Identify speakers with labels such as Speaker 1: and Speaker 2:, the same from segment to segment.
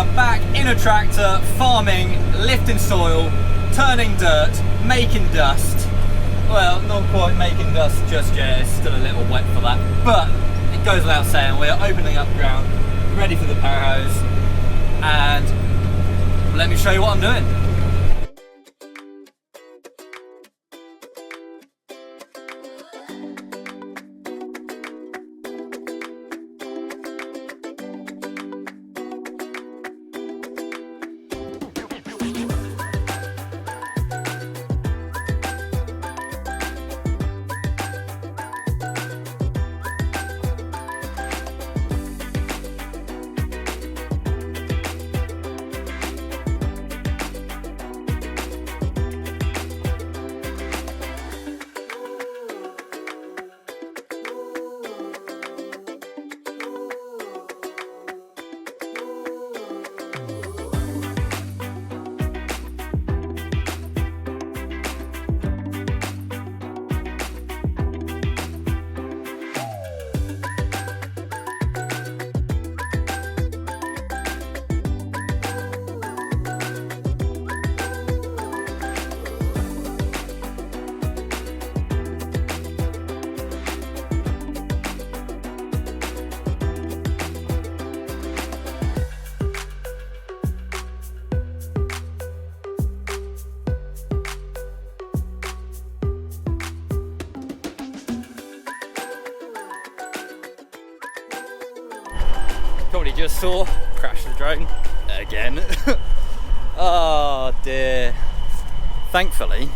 Speaker 1: are back in a tractor, farming, lifting soil, turning dirt, making dust. Well, not quite making dust just yet, it's still a little wet for that, but it goes without saying, we're opening up ground, ready for the power hose, and let me show you what I'm doing. Probably just saw, crashed the drone again. Oh dear. Thankfully,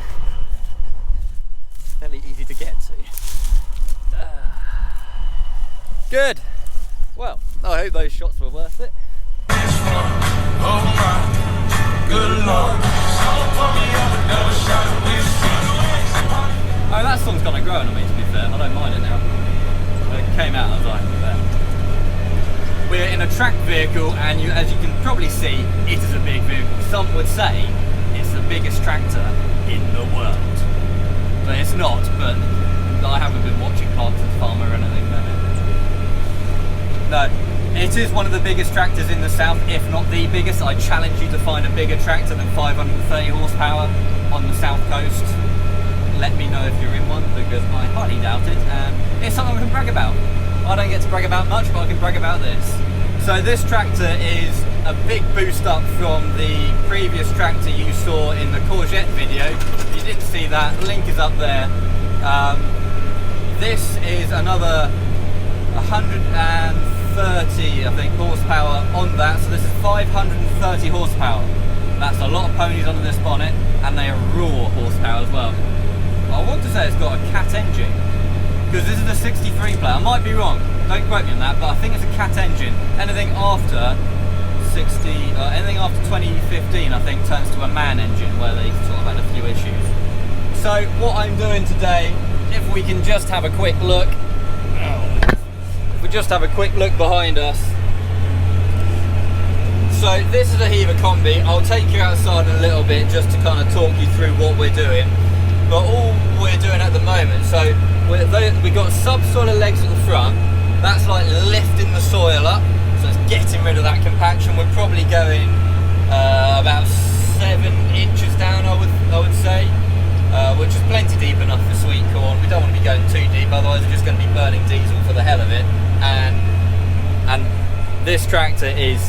Speaker 1: fairly easy to get to. Good. Well, I hope those shots were worth it. Oh that song's kind of growing on me, to be fair. I don't mind it now. When it came out, I was like, we're in a tracked vehicle, and as you can probably see, it is a big vehicle. Some would say it's the biggest tractor in the world. But it's not, but I haven't been watching Clarkson's Farm or anything. No, it is one of the biggest tractors in the south, if not the biggest. I challenge you to find a bigger tractor than 530 horsepower on the south coast. Let me know if you're in one, because I highly doubt it, and it's something I can brag about. I don't get to brag about much, but I can brag about this. So this tractor is a big boost up from the previous tractor you saw in the courgette video. If you didn't see that, link is up there. This is another 130, I think, horsepower on that. So this is 530 horsepower. That's a lot of ponies under this bonnet, and they are raw horsepower as well. I want to say it's got a cat engine, because this is a 63 plate. I might be wrong, don't quote me on that, but I think it's a cat engine. Anything after 60, anything after 2015, I think, turns to a man engine, where they sort of had a few issues. So what I'm doing today, if we can just have a quick look, if we just have a quick look behind us. So this is a Heaver combi. I'll take you outside in a little bit just to kind of talk you through what we're doing. But all we're doing at the moment, so we've got subsoiler legs at the front. That's like lifting the soil up, so it's getting rid of that compaction. We're probably going about 7 inches down, I would say, which is plenty deep enough for sweet corn. We don't want to be going too deep, otherwise we're just going to be burning diesel for the hell of it. And this tractor is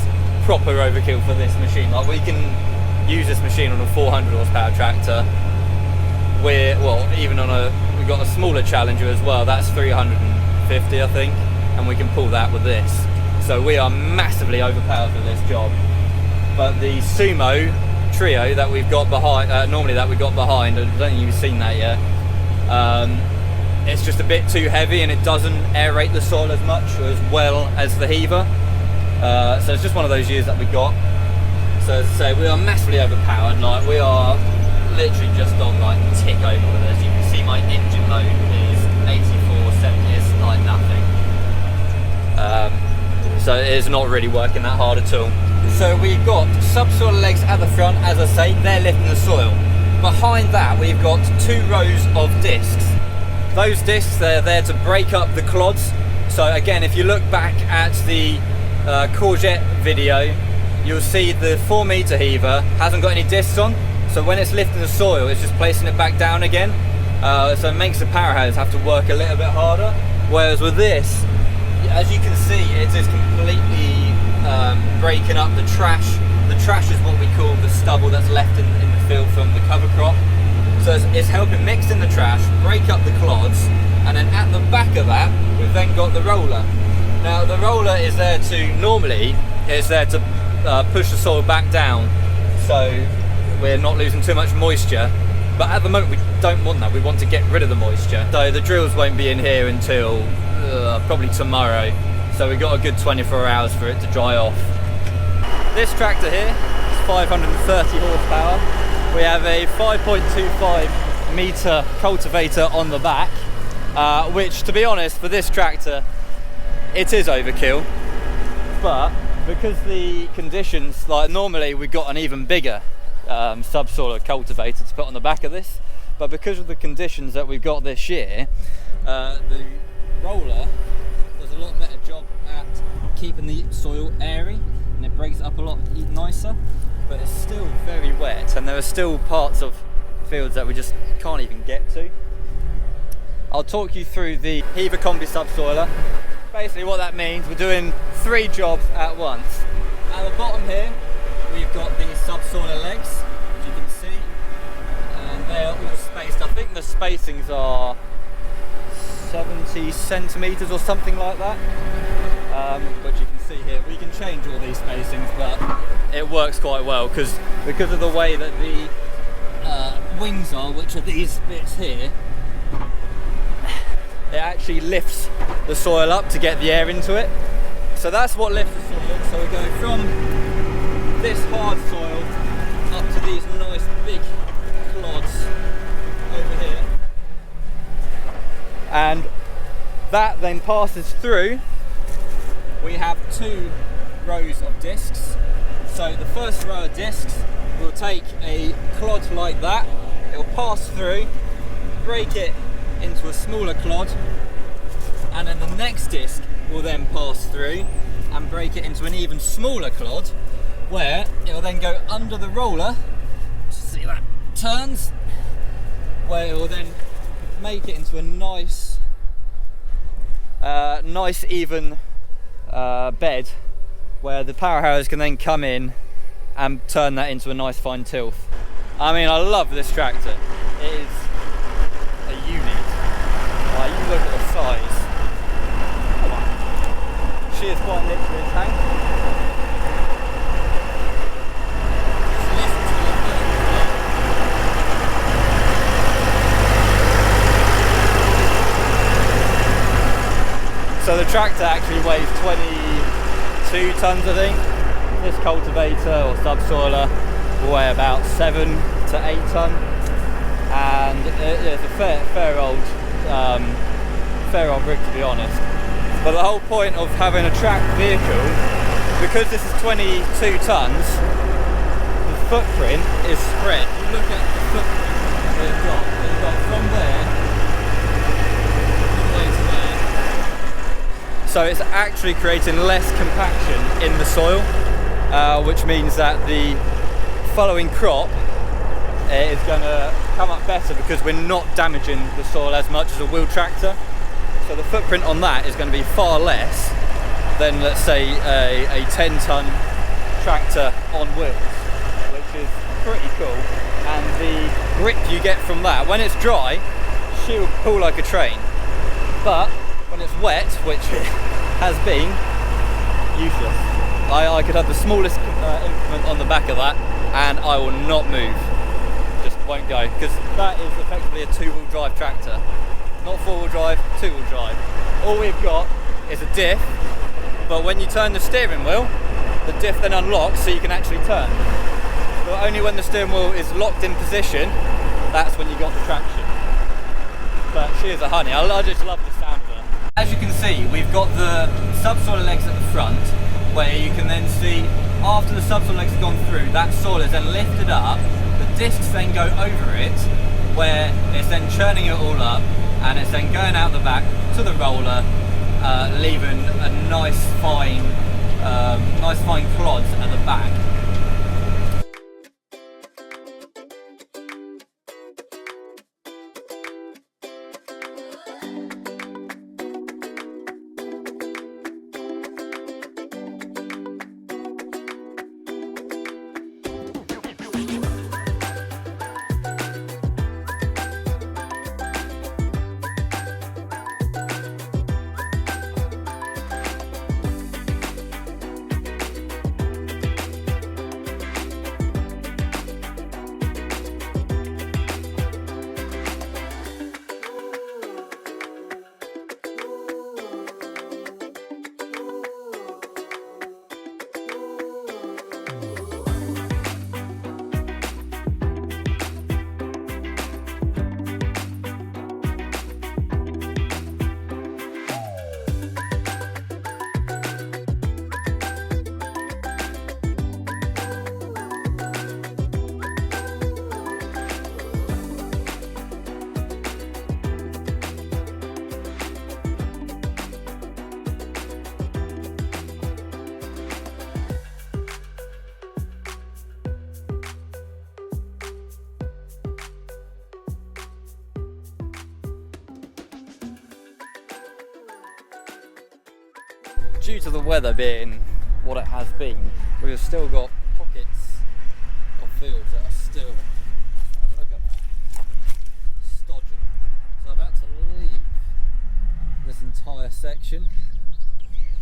Speaker 1: proper overkill for this machine. Like, we can use this machine on a 400 horsepower tractor. We've got a smaller Challenger as well, that's 350 I think, and we can pull that with this. So we are massively overpowered for this job. But the Sumo Trio that we've got behind, I don't think you've seen that yet, it's just a bit too heavy and it doesn't aerate the soil as much or as well as the Heaver. So it's just one of those years that we got. So as I say, we are massively overpowered. Like, we are literally just on like tick over with this. You can see my engine load is 8470, it's like nothing. So it is not really working that hard at all. So we've got subsoil legs at the front, as I say, they're lifting the soil. Behind that we've got 2 rows of discs. Those discs, they're there to break up the clods. So again, if you look back at the courgette video, you'll see the 4-meter heaver hasn't got any discs on, so when it's lifting the soil, it's just placing it back down again. So it makes the powerhouse have to work a little bit harder. Whereas with this, as you can see, it is completely breaking up the trash. The trash is what we call the stubble that's left in the field from the cover crop. So it's helping mix in the trash, break up the clods, and then at the back of that, we've then got the roller. Now the roller is there to, normally, it's there to push the soil back down, so we're not losing too much moisture. But at the moment we don't want that, we want to get rid of the moisture. So the drills won't be in here until probably tomorrow. So we've got a good 24 hours for it to dry off. This tractor here is 530 horsepower. We have a 5.25 meter cultivator on the back, which, to be honest, for this tractor, it is overkill. But because the conditions, like normally we've got an even bigger subsoiler cultivator to put on the back of this, but because of the conditions that we've got this year, the roller does a lot better job at keeping the soil airy, and it breaks it up a lot nicer. But it's still very wet, and there are still parts of fields that we just can't even get to. I'll talk you through the Heaver Combi subsoiler. Basically what that means, we're doing 3 jobs at once. At the bottom here, we've got the subsoiler legs, as you can see, and they are all spaced. I think the spacings are 70 centimetres or something like that. But you can see here, we can change all these spacings, but it works quite well because of the way that the wings are, which are these bits here, it actually lifts the soil up to get the air into it. So that's what lifts the soil. So we go from this hard soil up to these nice big clods over here, and that then passes through. We have 2 rows of discs. So the first row of discs will take a clod like that, it will pass through, break it into a smaller clod, and then the next disc will then pass through and break it into an even smaller clod, where it will then go under the roller, see that turns, where it will then make it into a nice even bed, where the power harrows can then come in and turn that into a nice fine tilth. I mean, I love this tractor. It is a unit. Like, you look at the size. Come on. She is quite literally a tank. So the tractor actually weighs 22 tonnes, I think. This cultivator or subsoiler will weigh about 7 to 8 tonne, and it's a fair old rig, to be honest. But the whole point of having a tracked vehicle, because this is 22 tonnes, the footprint is spread. You look at the footprint they've got from there all the way to there. So it's actually creating less compaction in the soil, which means that the following crop is going to come up better because we're not damaging the soil as much as a wheel tractor. So the footprint on that is going to be far less than, let's say, a 10-tonne tractor on wheels, which is pretty cool. And the grip you get from that, when it's dry, she'll pull like a train. But when it's wet, which it has been, useless. I could have the smallest implement on the back of that and I will not move. Just won't go, because that is effectively a 2-wheel drive tractor. Not 4-wheel drive, 2-wheel drive. All we've got is a diff, but when you turn the steering wheel, the diff then unlocks so you can actually turn. But only when the steering wheel is locked in position, that's when you got the traction. But she is a honey. I just love the sound of her. As you can see, we've got the subsoiler legs at the front, where you can then see after the subsoil legs have gone through, that soil is then lifted up, the discs then go over it, where it's then churning it all up, and it's then going out the back to the roller, leaving a nice fine nice fine clods at the back. Due to the weather being what it has been, we've still got pockets of fields that are still, look at that, stodgy. So I've had to leave this entire section,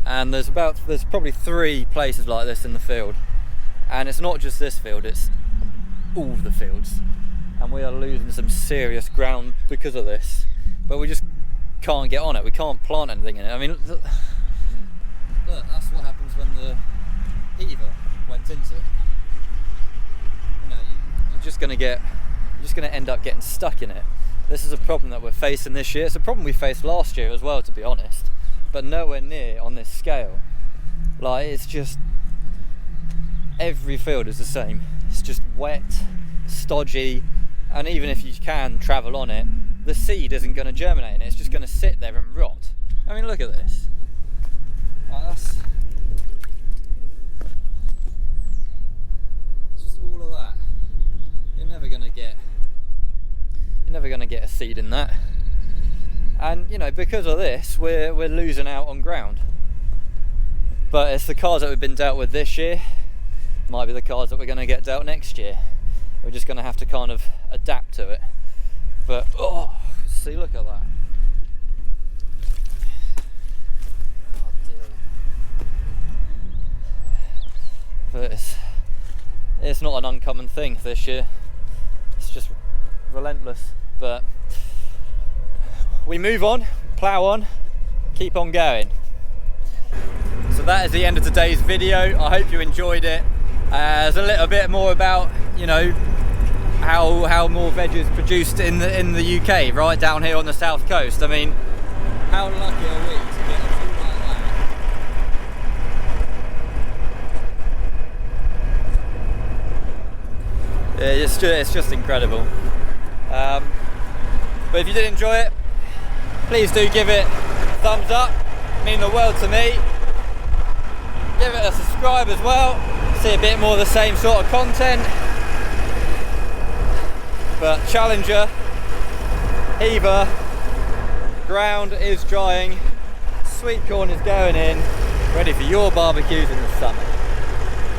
Speaker 1: and there's probably 3 places like this in the field, and it's not just this field, it's all of the fields, and we are losing some serious ground because of this, but we just can't get on it. We can't plant anything in it. I mean, look, that's what happens when the heaver went into it. You know, you're just going to end up getting stuck in it. This is a problem that we're facing this year. It's a problem we faced last year as well, to be honest, but nowhere near on this scale. Like, it's just, every field is the same. It's just wet, stodgy, and even if you can travel on it, the seed isn't going to germinate in it. It's just going to sit there and rot. I mean, look at this. That's just all of that. You're never gonna get a seed in that. And you know, because of this, we're losing out on ground. But it's the cards that we've been dealt with this year, might be the cards that we're gonna get dealt next year. We're just gonna have to kind of adapt to it. But oh, see, look at that. But it's not an uncommon thing this year. It's just relentless. But we move on, plough on, keep on going. So that is the end of today's video. I hope you enjoyed it. There's a little bit more about, you know, how more veg is produced in the UK, right down here on the south coast. I mean, how lucky are we to get a field like that? It's just incredible. But if you did enjoy it, please do give it a thumbs up. It means the world to me. Give it a subscribe as well. See a bit more of the same sort of content. But Challenger, heaver, ground is drying, sweet corn is going in, ready for your barbecues in the summer.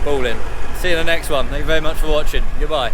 Speaker 1: Ballin'. See you in the next one. Thank you very much for watching. Goodbye.